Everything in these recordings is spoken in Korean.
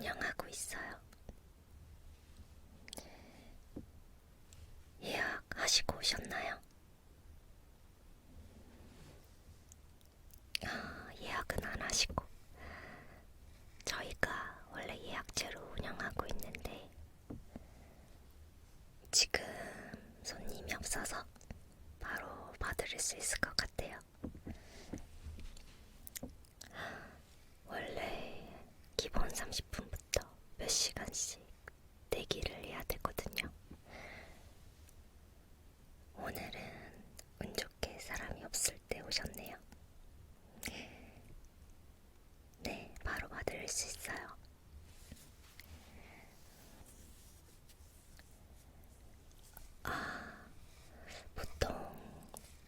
운영하고 있어요. 예약하시고 오셨나요? 예약은 안 하시고. 저희가 원래 예약제로 운영하고 있는데 지금 손님이 없어서 바로 봐드릴 수 있을 것 같아요. 원래 기본 30분부터 몇 시간씩 대기를 해야 되거든요. 오늘은 운 좋게 사람이 없을 때 오셨네요. 네, 바로 봐드릴 수 있어요. 보통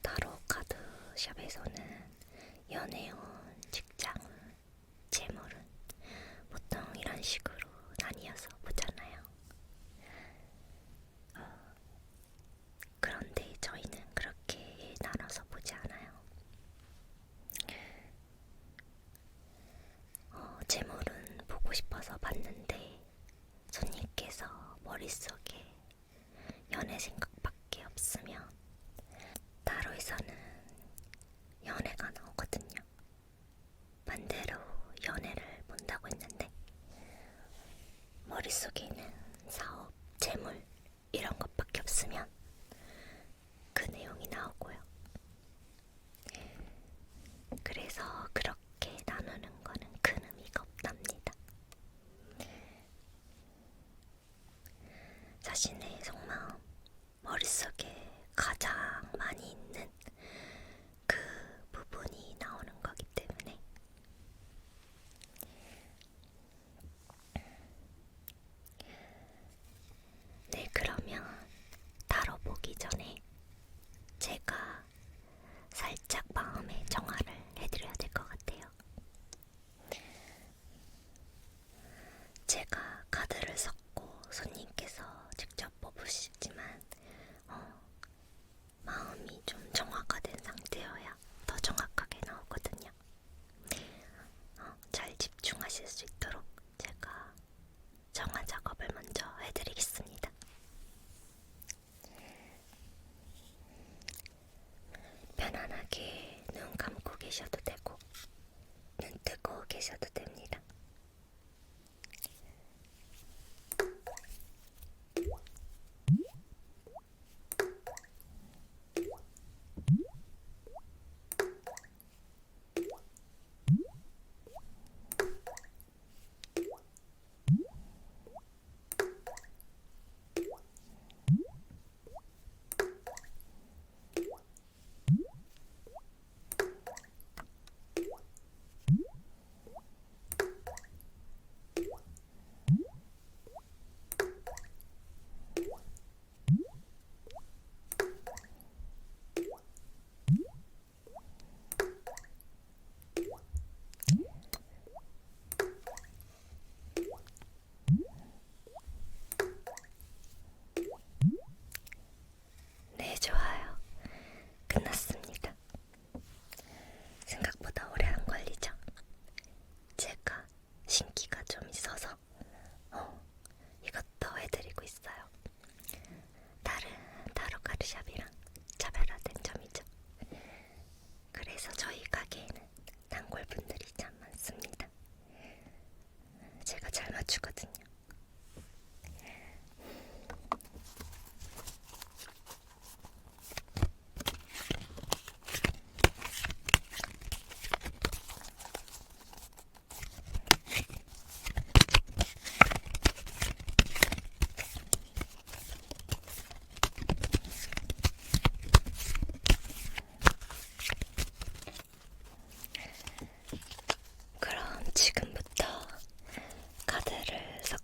타로 카드 샵에서는 연애운, 직장운, 재물운 보통 이런 식으로 나뉘어서 보잖아요. 그런데 저희는 그렇게 나눠서 보지 않아요. 재물은 보고 싶어서 봤는데 손님께서 머릿속에 연애 생각밖에 없으면 타로에서는 연애가 나오거든요. 반대로 연애를 본다고 했는데 머릿속에는 사업, 재물 이런 것밖에 없으면 그 내용이 나오고요. 그래서 그렇게 나누는 거는 큰 의미가 없답니다. 자신의 속마음, 머릿속에 가장 많이 있는 그 부분이 나오는 거기 때문에 네, 그러면 타로 보기 전에 제가 살짝 마음의 정화를 해드려야 될 것 같아요. 제가 카드를 섞고 손님께서 직접 뽑으시지만 마음이 좀 정화가 된 상태여야 더 정확하게 나오거든요. 잘 집중하실 수 있도록 제가 정화 작업을 먼저 해드리겠습니다. 편안하게 눈 감고 계셔도 되고 눈 뜨고 계셔도 됩니다. 네, 좋아요. 끝났습니다. 생각보다 오래 안 걸리죠? 제가 신기가 좀 있어서 이것도 해드리고 있어요. 다른 타로 카드샵이랑 차별화된 점이죠. 그래서 저희 가게에는 단골분들이 참 많습니다. 제가 잘 맞추거든요. 그럼 지금부터 카드를 섞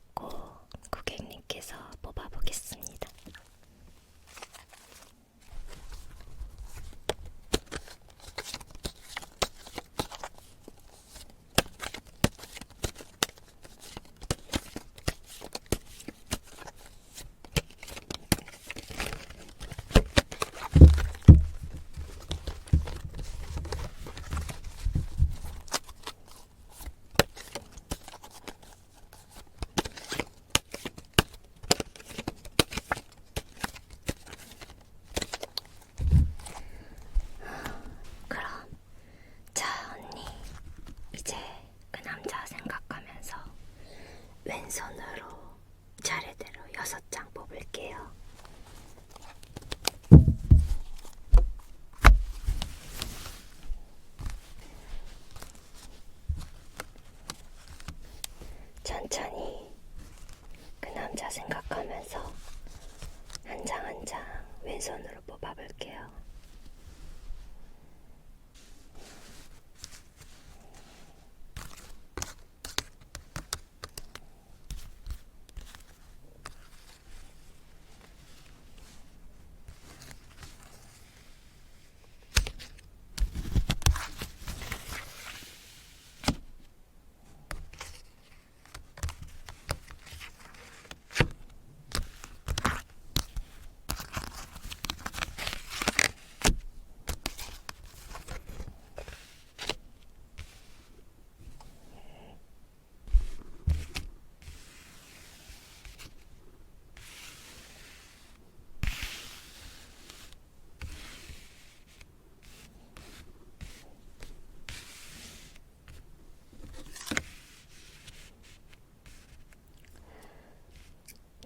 왼손으로 차례대로 6장 뽑을게요. 천천히 그 남자 생각하면서 한 장 한 장 왼손으로 뽑아볼게요.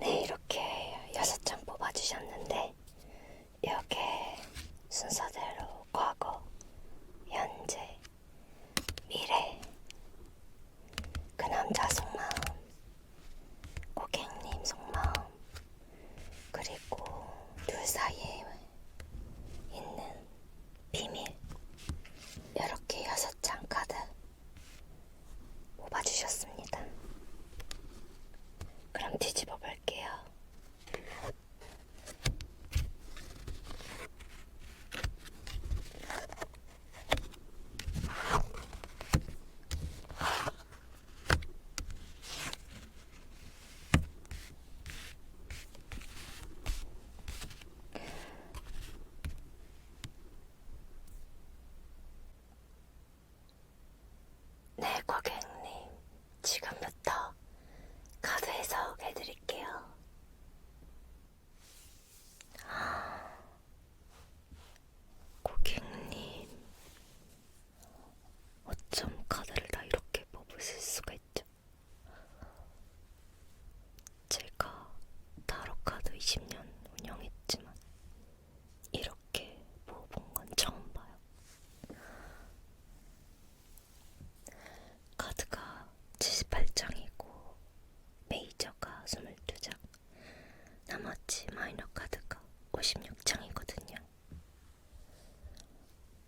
네, 이렇게 6장 뽑아주셨는데 이렇게 순서대로 과거, 현재, 미래, 그 남자 속마음, 고객님 속마음, 그리고 둘 사이에 있는 비밀, 이렇게 6장 카드 뽑아주셨습니다. 그럼 뒤집어 볼게요. 네, 고객님. 지금부터 카드 해석해드릴게요. 고객님, 어쩜 카드를 다 이렇게 뽑으실 수가 있죠? 제가 타로 카드 20년 운영했지만 이렇게 뽑은 건 처음 봐요. 카드가 78장이고 메이저가 22장, 나머지 마이너 카드가 56장이거든요.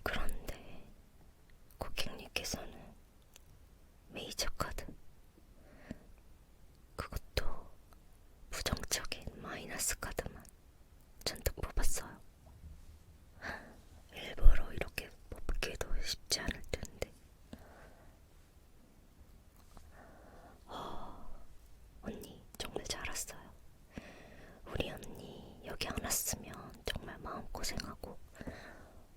그런데 고객님께서는 메이저 카드, 그것도 부정적인 마이너스 카드만 잔뜩 뽑았어요. 일부러 이렇게 뽑기도 쉽지 않을 텐데. 언니 정말 잘 왔어요. 우리 언니 여기 안 왔으면 정말 마음고생하고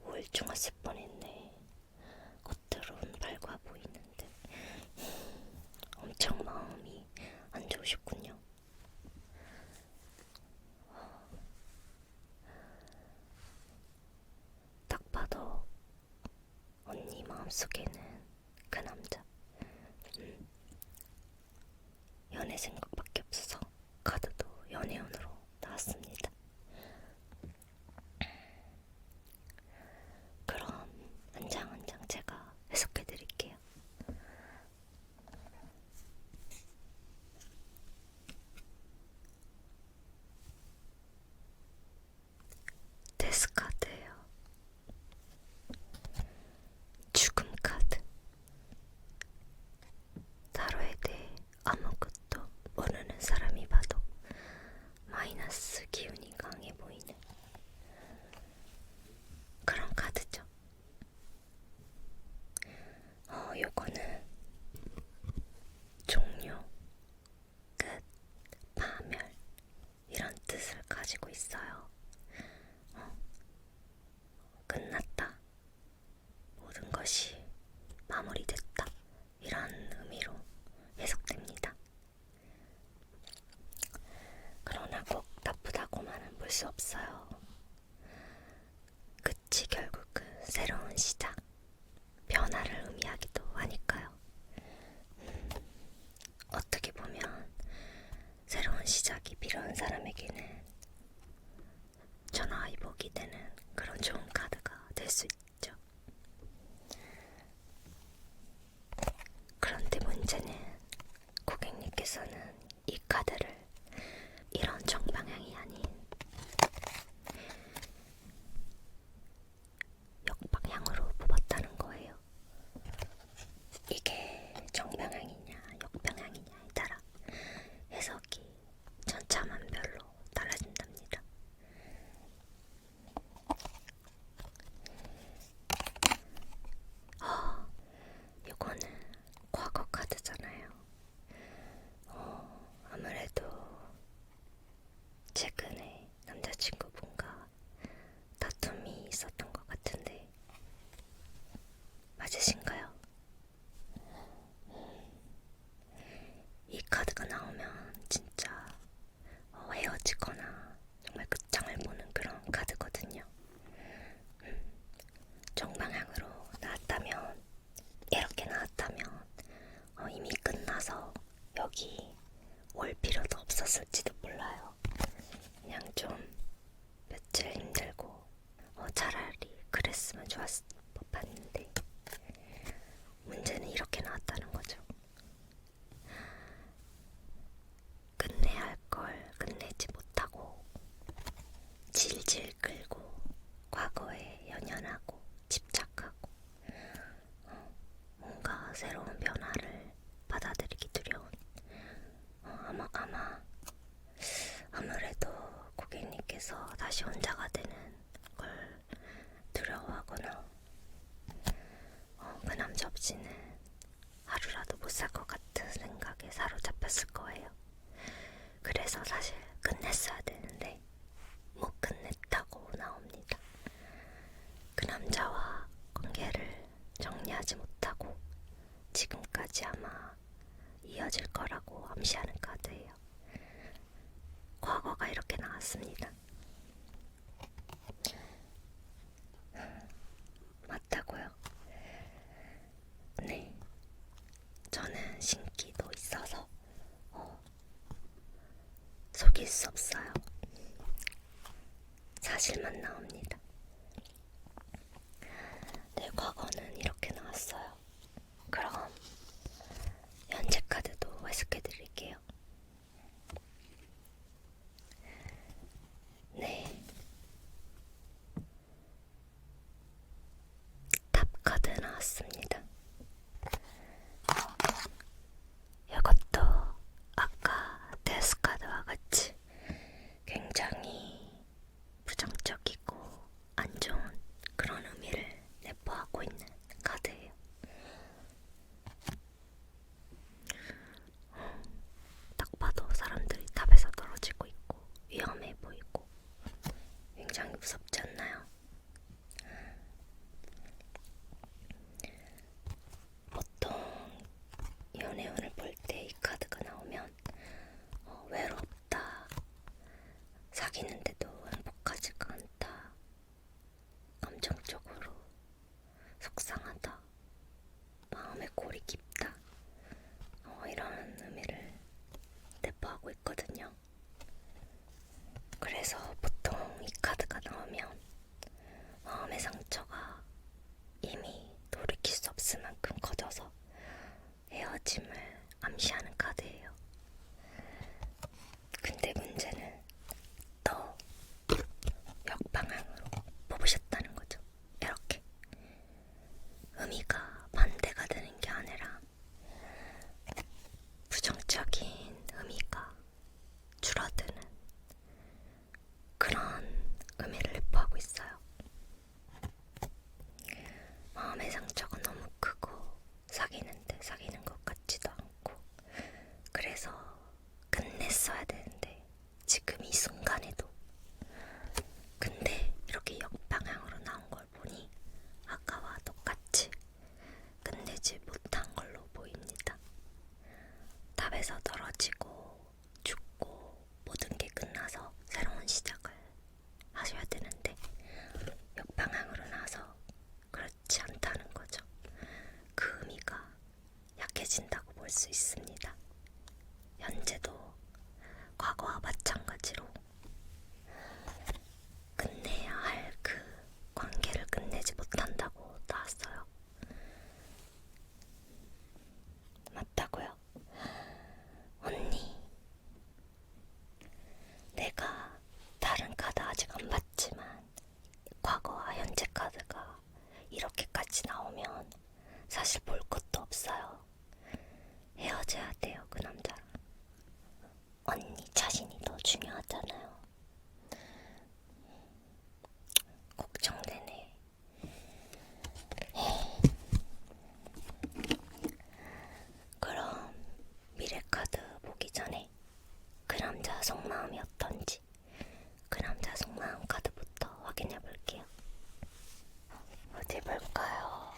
우울증 왔을 뻔했네. 겉으론 밝아 보이는데 엄청 마음이 안 좋으셨군요. 딱 봐도 언니 마음속에는 그 남자 연애 생각밖에 없어서 카드도 연애운으로 나왔습니다. 그럼 한 장 한 장 제가 해석해드릴게요. 데스 카드예요. 죽음 카드. 타로에 대해 아무것도 모르는 사람이 봐도 마이너스 기운이 강해 보이는 그런 카드죠. 요거는 종료, 끝, 파멸 이런 뜻을 가지고 있어요. 끝났다, 모든 것이 마무리됐다, 이런 의미로 해석됩니다. 그러나 꼭 나쁘다고만은 볼 수 없어요. 끝이 결국은 새로운 시작, 변화를 의미하기도 하니까요. 어떻게 보면 필요한 사람에게는 전화위복이 되는 그런 좋은 카드가 될 수 있죠. 그런데 문제는 고객님께서는 이 카드를 이런 정방향이 아닌 역방향으로 뽑았다는 거예요. 이게 정방향이냐 역방향이냐에 따라 해석이 천차만별로 달라진답니다. 이거는 과거 카드잖아요. 아무래도 최근에 남자친구분과 다툼이 있었던 것 같은데 맞으신가요? 이 카드가 나오면 진짜 헤어지거나 정말 끝장을 보는 그런 카드거든요. 정방향으로 나왔다면, 이렇게 나왔다면 이미 끝나서 여기 올 필요도 없었을지도 몰라요. 그냥 좀 며칠 힘들고 차라리 그랬으면 좋았을 법했는데 문제는 이렇게 나왔다는 거죠. 끝내야 할 걸 끝내지 못하고 질질 끌고 과거에 연연하고 집착하고 뭔가 새로운 변화를 받아들이기 두려운 아무래도 고객님께서 다시 혼자가 되는 걸 두려워하거나 그 남자 없이는 하루라도 못 살 것 같은 생각에 사로잡혔을 거예요. 그래서 사실 끝냈어야 되는데 못 끝냈다고 나옵니다. 그 남자와 관계를 정리하지 못하고 지금까지 아마 이어질 거라고 암시하는 카드예요. 과거가 이렇게 나왔습니다. 맞다고요? 네. 저는 신기도 있어서 속일 수 없어요. 사실만 나옵니다. 네, 과거는 이렇게 나왔어요. 그럼 현재 카드도 해석해드릴게요. 네, 탑 카드 나왔습니다. 이것도 아까 데스 카드와 같이 굉장히 부정적이고 안 좋은 그런 의미를 내포하고 있는 카드예요. 딱 봐도 사람들이 탑에서 떨어지고 있고 위험해 보이고 굉장히 무섭지 않나요? 보통 연애운을 볼 때 이 카드가 나오면 외롭다, 사귀는데도 행복하지가 않다, 감정적으로 속상하다, 마음에 골이 깊다, 이런 의미를 내포하고 있거든요. 그래서 보통 이 카드가 나오면 마음의 상처가 이미 돌이킬 수 없을 만큼 커져서 헤어짐을 암시하는 카드예요. 근데 문제는 또 역방향으로 뽑으셨다는 거죠. 이렇게 의미가 반대가 되는 게 아니라 부정적인 의미가 줄어드는 그런 의미를 내포하고 있어요. 마음의 상처가 너무 크고 사귀는데 사귀는 것 같지도 않고 그래서 끝냈어야 되는데 지금 이 순간에도 근데 이렇게 역방향으로 나온 걸 보니 아까와 똑같이 끝내지 못한 걸로 보입니다. 탑에서 떨어지고 죽고 모든 게 끝나서 새로운 시작을 하셔야 되는데 역방향으로 나서 그렇지 않다는 거죠. 그 의미가 약해진다고 볼 수 있습니다. 현재도 과거와 마찬가지로 속마음이 어떤지 그 남자 속마음 카드부터 확인해 볼게요. 어디 볼까요?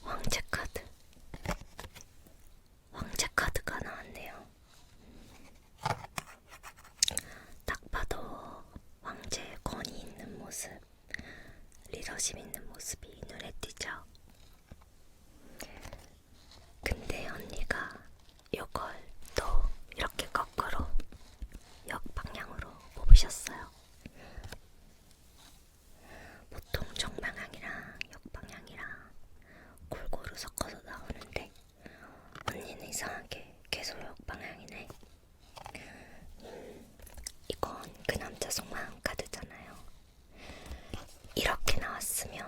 황제 카드. 황제 카드가 나왔네요. 딱 봐도 황제의 권위 있는 모습, 리더십 있는 모습이 눈에 띄죠. 근데 언니가 이걸 또 이렇게 거꾸로 역방향으로 뽑으셨어요. 보통 정방향이랑 역방향이랑 골고루 섞어서 나오는데 언니는 이상하게 계속 역방향이네. 이건 그 남자 속마음 카드잖아요. 이렇게 나왔으면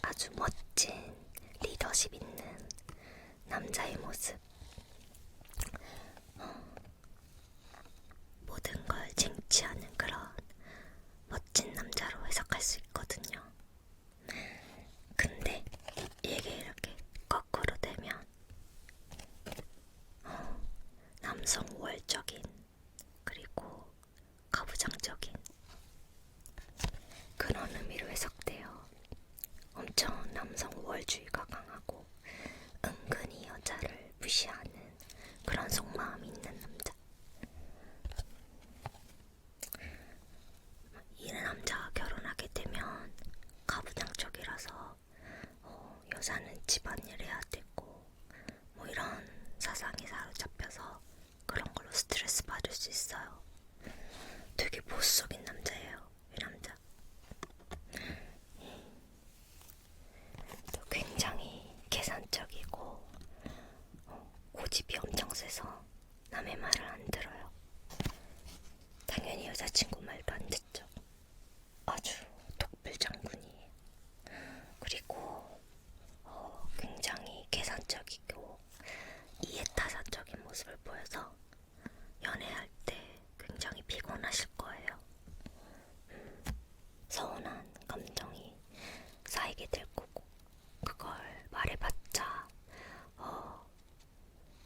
아주 멋진 리더십 있는 남자의 모습, 모든 걸 쟁취하는 그런 멋진 남자로 해석할 수 있거든요. 근데 이게 이렇게 거꾸로 되면 남성 우월적인 그리고 가부장적인 그런 의미로 해석돼요. 엄청 남성 우월주의가 강하고 은근히 여자를 무시하는 그런 속마음이 있는 남자. 이 남자가 결혼하게 되면 가부장적이라서 여자는 집안일 해야 되고 뭐 이런 사상에 사로잡혀서 그런 걸로 스트레스 받을 수 있어요. 되게 보수적인 남자예요, 이 남자. 또 굉장히 계산적이고 고집이 엄청 세서 남의 말을 안 들어요. 당연히 여자친구 말도 안 듣죠. 아주 독불장군이에요. 그리고 굉장히 계산적이고 이해타산적인 모습을 보여서 연애할 때 굉장히 피곤하실 거예요. 서운한 감정이 쌓이게 될 거고 그걸 말해봤자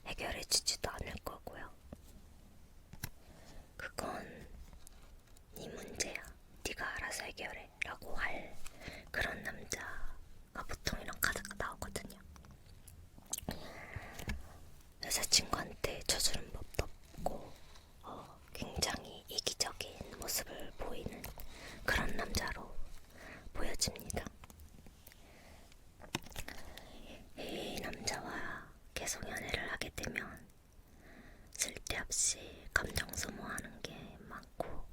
해결해주지도 않을 거고요. 그건 네 문제야, 네가 알아서 해결해 라고 할 그런 남자가 보통 이런 카드가 나오거든요. 여자친구한테 저주는 법도 없고 굉장히 이기적인 모습을 보이는 그런 남자로 보여집니다. 이 남자와 계속 연애를 하게 되면 쓸데없이 감정 소모하는 게 많고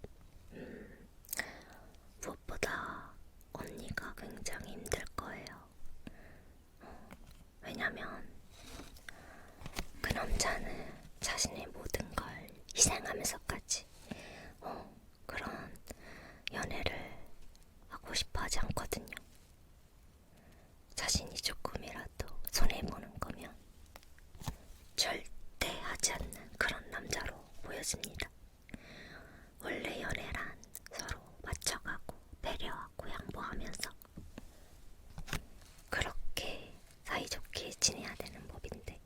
무엇보다 언니가 굉장히 힘들 거예요. 왜냐면 그 남자는 자신의 모든 걸 희생하면서까지 그런 연애를 하고 싶어 하지 않거든요. 자신이 조금이라도 손해보는 거면 절대 하지 않는 그런 남자로 보여집니다. 원래 연애란 서로 맞춰가고 배려하고 양보하면서 그렇게 사이좋게 지내야 되는 법인데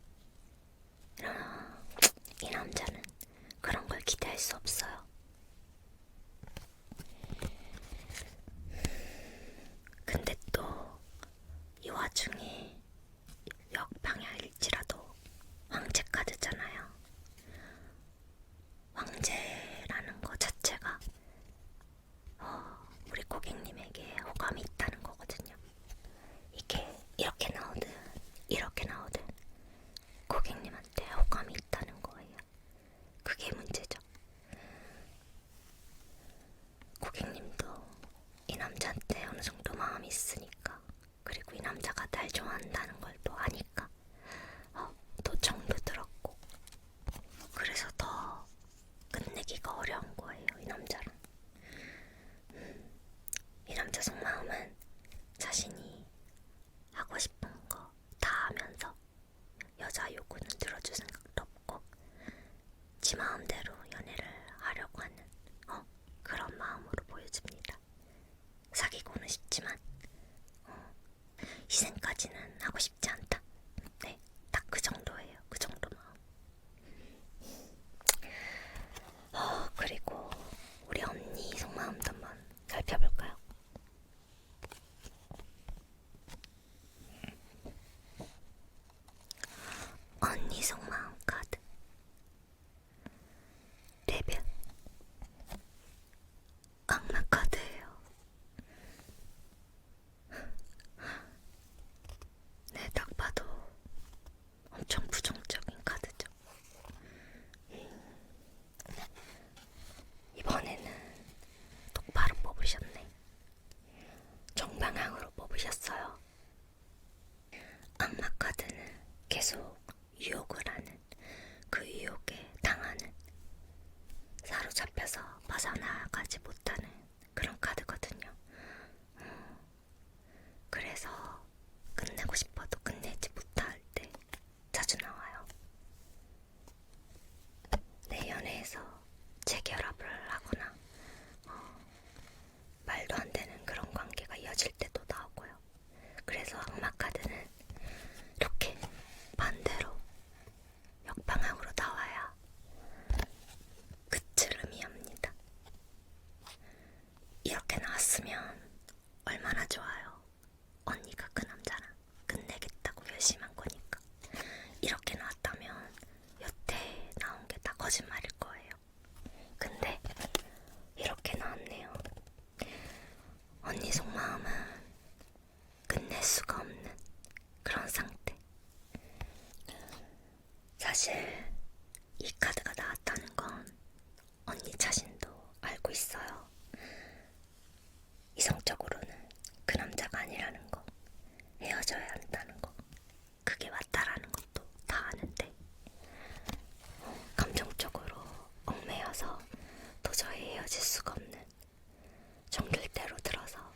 이 남자는 그런 걸 기대할 수 없어요. 근데 또 이 와중에 역방향일지라도 황제 카드잖아요. 황제라는 거 자체가 우리 고객님에게 호감이 있다는 거거든요. 이게 이렇게 나오든 이렇게 나오든 고객님한테 호감이 있다는 거예요. 그게 문제죠. 고객님도 이 남자한테 어느 정도 마음이 있으니까, 그리고 이 남자가 날 좋아한다는 걸 또 아니까 또 정도 들었고, 그래서 더 끝내기가 어려운 거예요, 이 남자랑. 이 남자 속마음은 자신이 하고 싶은 거 다 하면서 계속 유혹을 하는, 그 유혹에 당하는, 사로잡혀서 벗어나가지 못하는 그런 카드거든요. 그래서 끝내고 싶어도 끝내지 못할 때 자주 나와요. 내 연애에서 재결합을 하거나 말도 안 되는 그런 관계가 이어질 때도 나오고요. 그래서 악마 카드는 이렇게 반대로 역방향으로 나와야 끝을 의미합니다. 이렇게 나왔으면 얼마나 좋아요. 언니가 그 남자랑 끝내겠다고 결심한 거니까. 이렇게 나왔다면 여태 나온 게 다 거짓말일 거예요. 근데 이렇게 나왔네요. 언니 속마음은 끝낼 수가 없는 그런 상태. 사실 이 카드가 나왔다는 건 언니 자신도 알고 있어요. 이성적으로는 그 남자가 아니라는 거, 헤어져야 한다는 거, 그게 맞다라는 것도 다 아는데 감정적으로 얽매여서 도저히 헤어질 수가 없는, 정들대로 들어서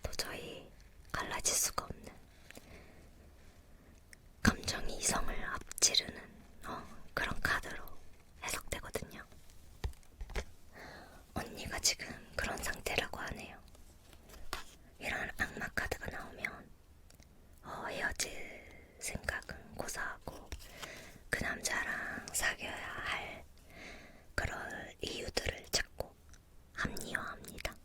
도저히 갈라질 수가 없는, 감정이 이성을 앞지르는 그런 카드로 해석되거든요. 언니가 지금 그런 상태라고 하네요. 이런 악마 카드가 나오면 헤어질 생각은 고사하고 그 남자랑 사귀어야 할 그럴 이유들을 찾고 합리화합니다.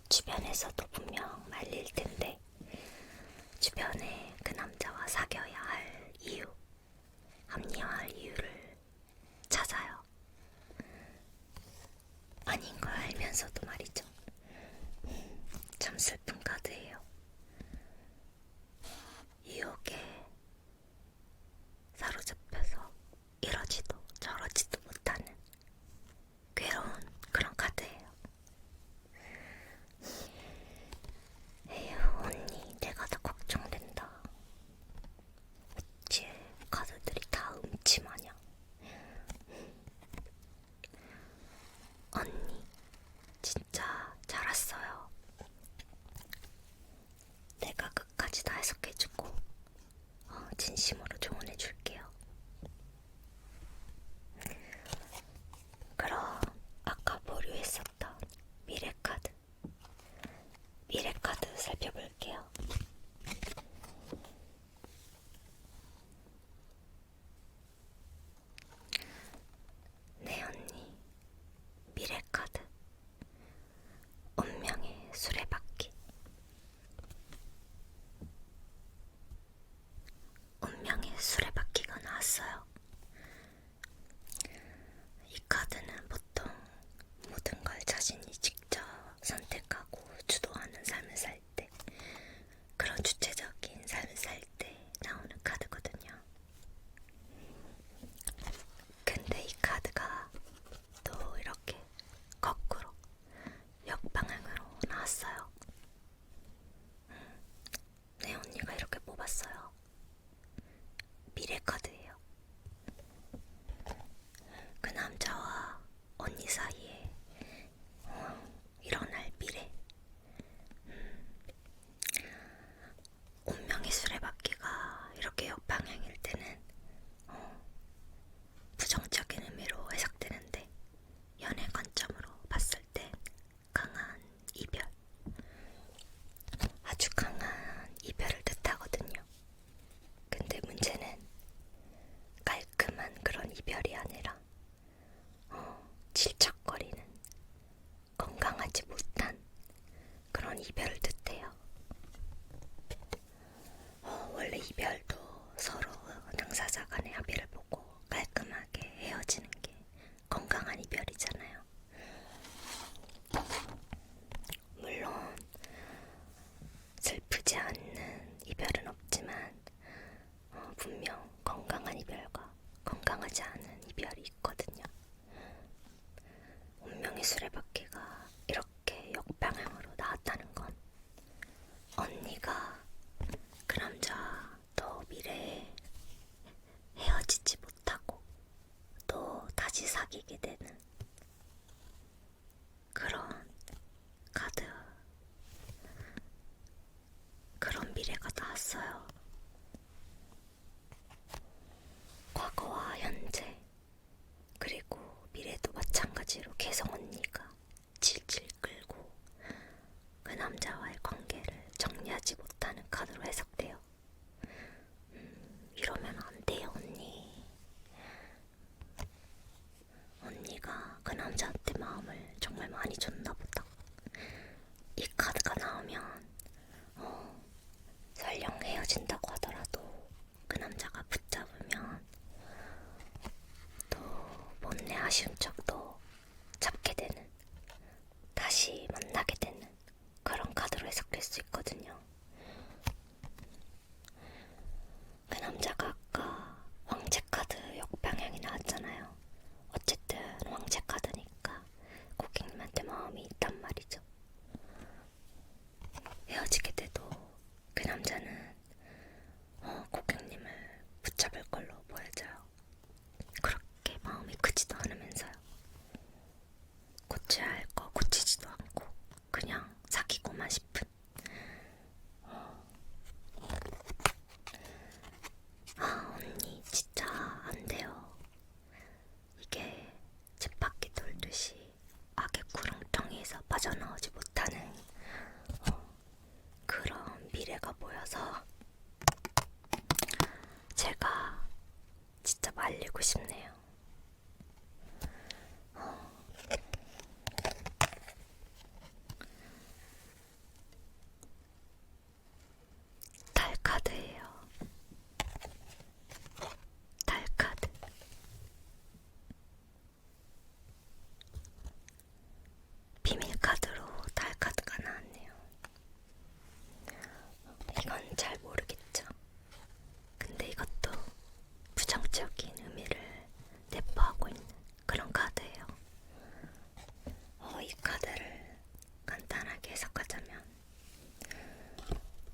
주변에서도 분명 말릴 텐데 주변에 그 남자와 사귀어야 할 이유, 합리화할 이유를 찾아요. 아닌 걸 알면서도 말이죠. 참 슬픈 카드예요. 유혹에 사로잡혀서 이러지도 저러지도 못하는 괴로운 그런 카드예요. 에휴, 언니, 내가 다 걱정된다. 어찌 카드들이 다 음침하냐. 언니, 진짜 잘 왔어요. 내가 끝까지 다 해석해주고 진심으로 조언해줄게요. 그럼 아까 보류했었던 미래카드 살펴볼게요. 네, 언니, 미래카드 운명의 수레바퀴. 운명의 수레바퀴가 나왔어요. 이 카드는 보통 모든 걸 자신이 직접 선택하고 주도하는 삶을 살 때, 그런 주체적인 삶을 살 때 나오는 카드거든요. 근데 이 카드가 또 이렇게 거꾸로 역방향으로 나왔어요. 내 언니가 이렇게 뽑았어요. 미래 카드예요. 그 남자와 언니 사이에 일어날 미래. 운명의 수레바퀴가 이렇게 역방향일 때는 부정적인 의미로 해석되는데, 연애 관점으로 봤을 땐 강한 이별, 아주 강한 이별을 뜻하거든요. 근데 문제는 깔끔한 그런 이별이 아니라 질척거리는, 건강하지 못한 그런 이별을 뜻해요. 원래 이별도 서로 당사자 간의 합의를 보고 깔끔하게 헤어지는 게 건강한 이별이잖아요. 물론 슬프지 않는 이별은 없지만 분명 건강한 이별과 건강하지 않은 이별이 있거든요. 운명의 수레바퀴가 이렇게 역방향으로 나왔다는 건 언니가 그 남자 더 미래에 아쉬운 척도 잡게 되는, 다시 만나게 되는 그런 카드로 해석될 수 있거든요. 그 남자가 아까 황제 카드 역방향이 나왔잖아요. 어쨌든 황제 카드니까 고객님한테 마음이 있단 말이죠. 헤어지게 돼도 그 남자는 고객님을 붙잡을 걸로 보여져요. 그렇게 마음이 크지도 않으면서요. 고쳐야 할 거 고치지도 않고 그냥 사귀고만 싶은. 언니 진짜 안 돼요. 이게 쳇바퀴 돌듯이 악의 구렁텅이에서 빠져나오지 못하는 그런 미래가 보여서 제가 진짜 말리고 싶네요. 달카드예요. 달카드. 비밀카드로 달카드가 나왔네요. 이건 잘 모르겠죠. 근데 이것도 부정적인 의미를 내포하고 있는 그런 카드예요. 이 카드를 간단하게 해석하자면,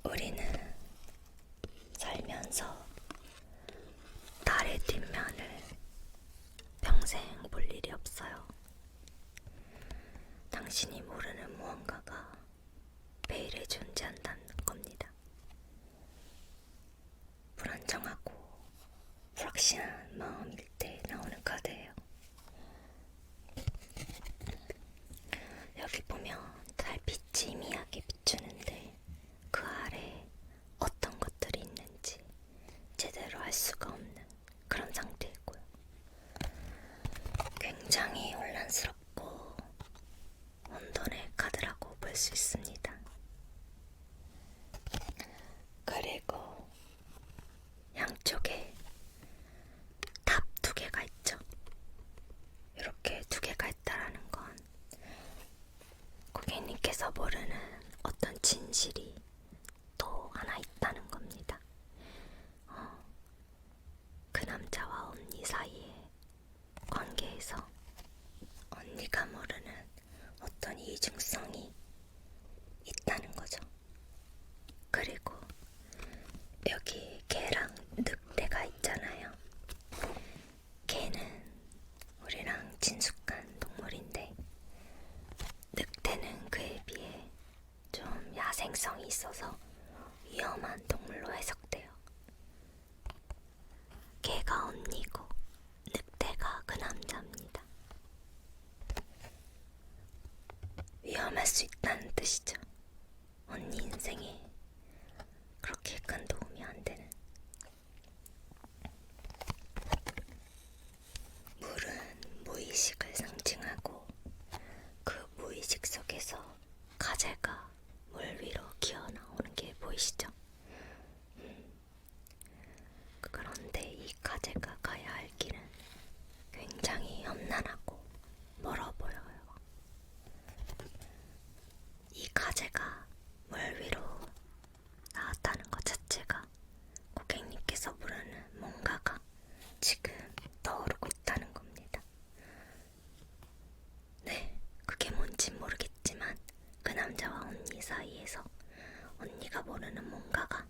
우리는 살면서 달의 뒷면을 평생 볼 일이 없어요. 당신이 모르는 무언가가 매일에 존재한다는 겁니다. 불안정하고 불확실한 마음일 때 나오는 카드예요. 여기 보면 달빛이 미하게 비추는데 그 아래 어떤 것들이 있는지 제대로 알 수가 없는 그런 상태이고요. 굉장히 혼란스럽고 혼돈의 카드라고 볼 수 있습니다. 그리고 양쪽에 탑 2개가 있죠. 이렇게 2개가 있다라는 건 고객님께서 모르는 어떤 진실이 또 하나 있다는 겁니다. 그 남자와 언니 사이의 관계에서 언니가 모르는 어떤 이중성이 있다는 거죠. 그리고 여기 개랑 늑대가 있잖아요. 개는 우리랑 친숙한 동물인데 늑대는 그에 비해 좀 야생성이 있어서 위험한 동물로 해석돼요. 개가 언니고 늑대가 그 남자입니다. 위험할 수 있다는 뜻이죠. 언니 인생에 그렇게 큰 도움이 안 되는. 물은 무의식을 상징하고 그 무의식 속에서 가재가 물 위로 기어 나오는 게 보이시죠? 그런데 이 가재가 가야 할 길은 굉장히 험난하고 멀어 보여요. 이 가재가 물 위로 나왔다는 것 자체가 고객님께서 모르는 뭔가가 지금 떠오르고 있다는 겁니다. 네, 그게 뭔진 모르겠지만 그 남자와 언니 사이에서 언니가 모르는 뭔가가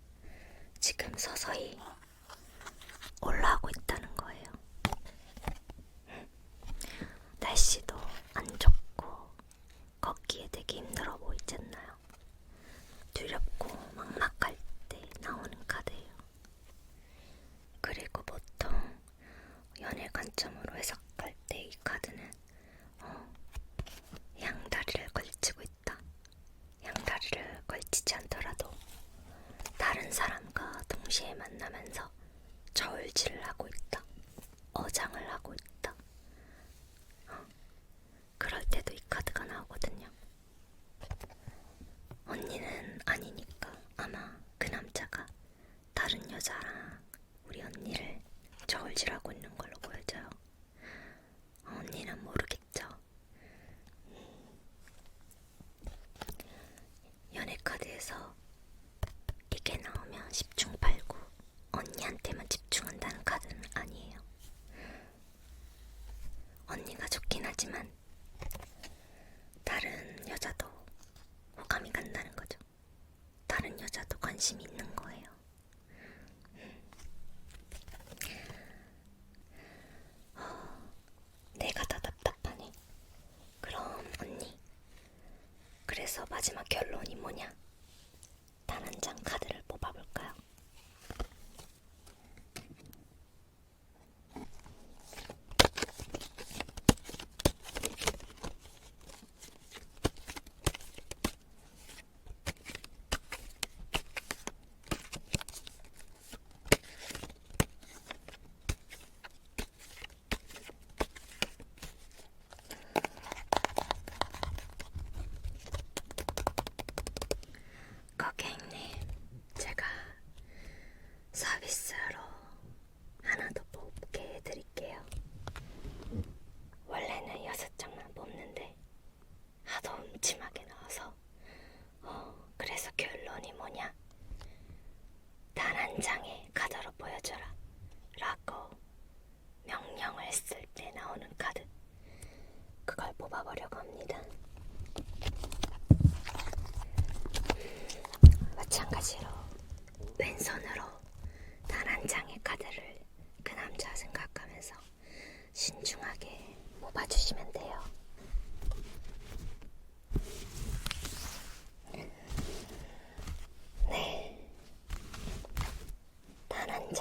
지금 서서히 올라오고 있다는 거예요. 날씨도 안 좋고 걷기에 되게 힘들어 보이지 않나요? 두렵고 막막할 때 나오는 카드예요. 그리고 보통 연애 관점으로 해석할 때 이 카드는 양다리를 걸치고 있다. 양다리를 걸치지 않더라도 다른 사람과 동시에 만나면서 저울질을 하고 있다. 어장을 하고 있다. 그럴 때도 이 카드가 나오거든요. 언니는 아니니까 아마 그 남자가 다른 여자랑 우리 언니를 저울질하고 있는 걸로 보여져요. 언니는 해서 이게 나오면 10중 8구 언니한테만 집중한다는 카드는 아니에요. 언니가 좋긴 하지만 다른 여자도 호감이 간다는 거죠. 다른 여자도 관심이 있는 거예요. 내가 다 답답하네. 그럼 언니, 그래서 마지막 결론이 뭐냐? 단 한 장 카드를 뽑아볼까요? 고객님, 제가 서비스로 하나 더 뽑게 해드릴게요. 원래는 6장만 뽑는데 하도 음침하게 나와서 그래서 결론이 뭐냐? 단 한 장의 카드로 보여줘라 라고 명령을 했을 때 나오는 카드, 그걸 뽑아보려고 합니다. 마찬가지로 왼손으로 단 한 장의 카드를 그 남자 생각하면서 신중하게 뽑아주시면 돼요. 네, 단 한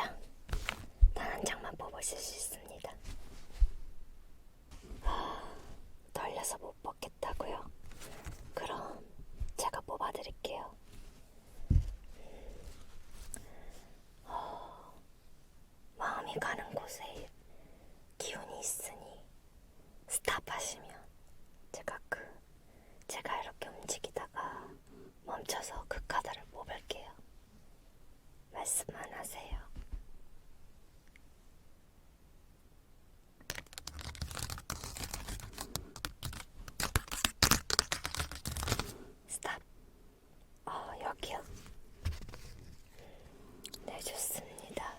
장만 뽑으실 수 있습니다. 떨려서 못 뽑겠다고요? 그럼 제가 뽑아드릴게요. 마음이 가는 곳에 기운이 있으니 스탑하시면 제가 이렇게 움직이다가 멈춰서 그 카드를 뽑을게요. 말씀만 하세요. 스탑. 여기요. 네, 좋습니다.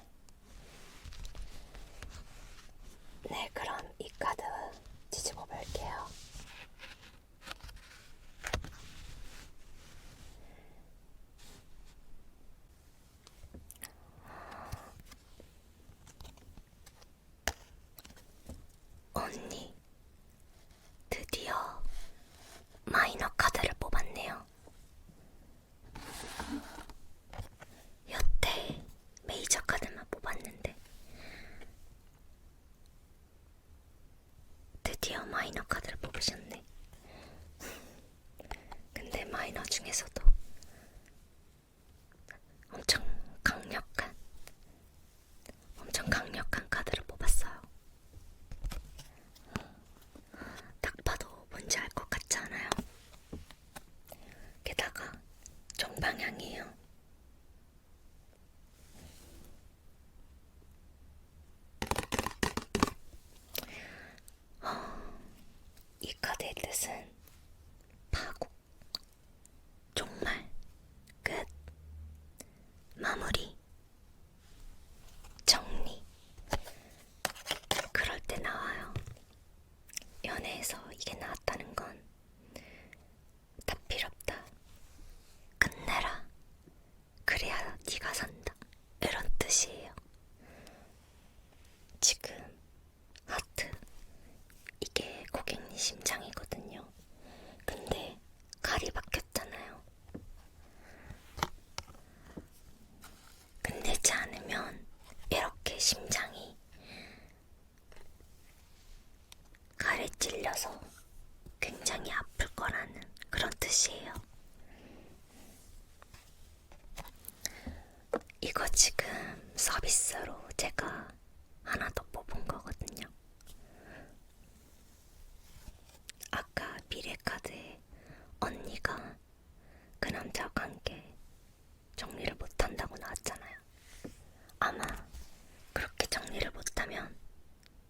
네, 그럼 이 카드 뒤집어 볼게요. 언니, 드디어 마이너 카드를 뽑았네요. 여태 메이저 카드만 뽑았는데 드디어 마이너 카드를 뽑으셨네. 근데 마이너 중에서도 엄청 강력한 카드를 뽑았어요. 딱 봐도 뭔지 알 것 같지 않아요? 게다가 정방향이에요. 이 카드의 뜻은 파국, 종말, 끝, 마무리, 정리. 그럴 때 나와요. 연애에서 이게 나왔다는 건 다 필요 없다, 끝내라, 그래야 네가 산다, 이런 뜻이에요. 지금 하트, 이게 고객님 심장이거든요. 근데 칼이 바뀌었잖아요. 끝내지 않으면 이렇게 심장이 칼에 찔려서 굉장히 아플 거라는 그런 뜻이에요. 이거 지금 서비스로 제가 하나 더 뽑은 거거든요. 아까 미래 카드에 언니가 그 남자와 관계 정리를 못한다고 나왔잖아요. 아마 그렇게 정리를 못하면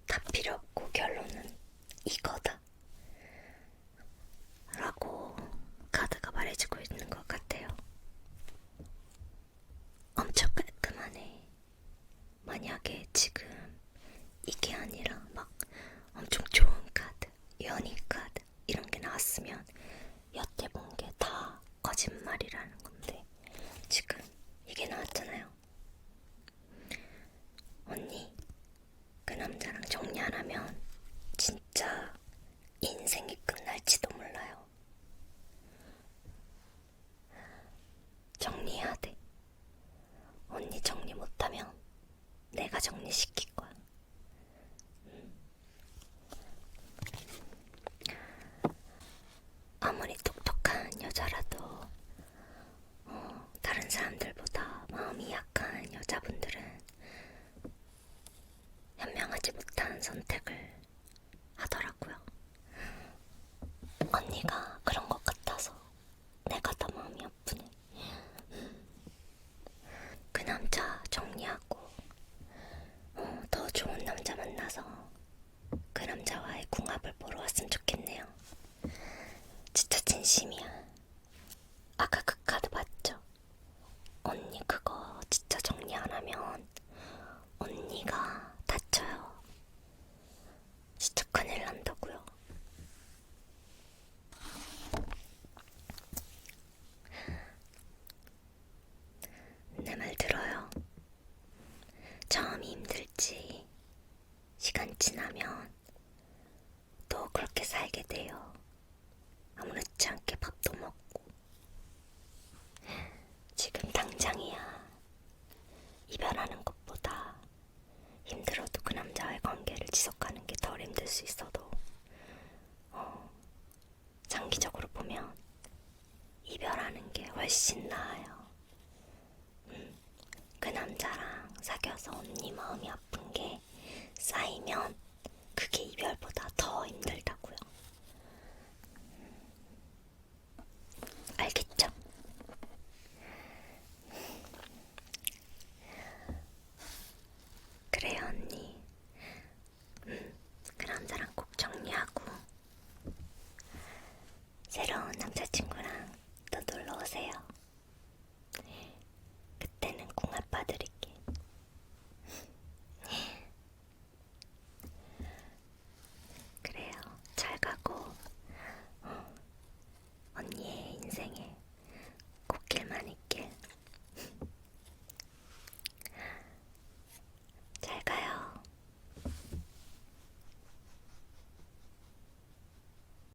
다 필요 없고 결론은 이거다 라고 카드가 말해주고 있는 것 같아요. 만약에 지금 이게 아니라 막 엄청 좋은 카드, 연인 카드 이런 게 나왔으면 여태 본 게 다 거짓말이라는 건데 지금 이게 나왔잖아요. 언니, 그 남자랑 정리 안 하면 진짜 인생이 끝날지도 몰라요. 정리해야 돼. 언니 정리 못하면 내가 정리시킬 거야. 아무리 똑똑한 여자라도 다른 사람들보다 마음이 약한 여자분들은 현명하지 못한 선택을 하더라고요. 언니가 그런 것 같아서 내가 더 마음이 아프네. 그 남자 정리하고 더 좋은 남자 만나서 그 남자와의 궁합을 보러 왔으면 좋겠네요. 진짜 진심이야. 아까 그 카드 봤죠? 언니 그거 진짜 정리 안 하면 언니가 다쳐요. 진짜 큰일 난다고요. 내 말 들어요. 처음이 힘들지 시간 지나면 또 그렇게 살게 돼요. 아무렇지 않게 밥도 먹고. 지금 당장이야. 이별하는 것보다 힘들어도 그 남자와의 관계를 지속하는 게 덜 힘들 수 있어도 장기적으로 보면 이별하는 게 훨씬 나아요. 그 남자랑 사귀어서 언니 마음이 아픈 게 쌓이면 그게 이별보다 더 힘들